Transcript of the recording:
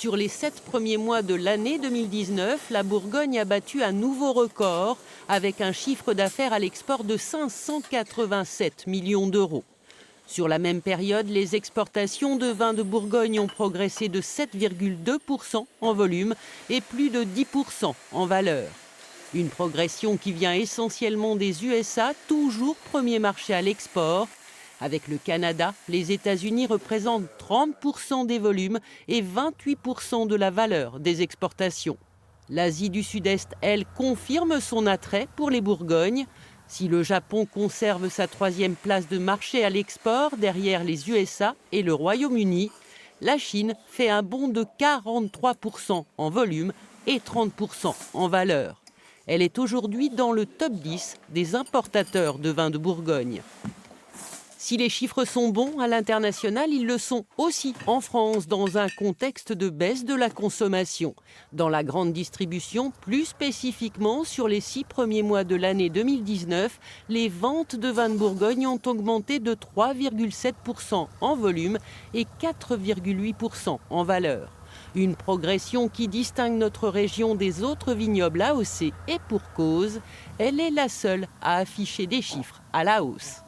Sur les 7 premiers mois de l'année 2019, la Bourgogne a battu un nouveau record avec un chiffre d'affaires à l'export de 587 millions d'euros. Sur la même période, les exportations de vins de Bourgogne ont progressé de 7,2% en volume et plus de 10% en valeur. Une progression qui vient essentiellement des USA, toujours premier marché à l'export. Avec le Canada, les États-Unis représentent 30% des volumes et 28% de la valeur des exportations. L'Asie du Sud-Est, elle, confirme son attrait pour les Bourgognes. Si le Japon conserve sa 3e place de marché à l'export derrière les USA et le Royaume-Uni, la Chine fait un bond de 43% en volume et 30% en valeur. Elle est aujourd'hui dans le top 10 des importateurs de vins de Bourgogne. Si les chiffres sont bons à l'international, ils le sont aussi en France dans un contexte de baisse de la consommation. Dans la grande distribution, plus spécifiquement sur les 6 premiers mois de l'année 2019, les ventes de vins de Bourgogne ont augmenté de 3,7% en volume et 4,8% en valeur. Une progression qui distingue notre région des autres vignobles AOC et pour cause, elle est la seule à afficher des chiffres à la hausse.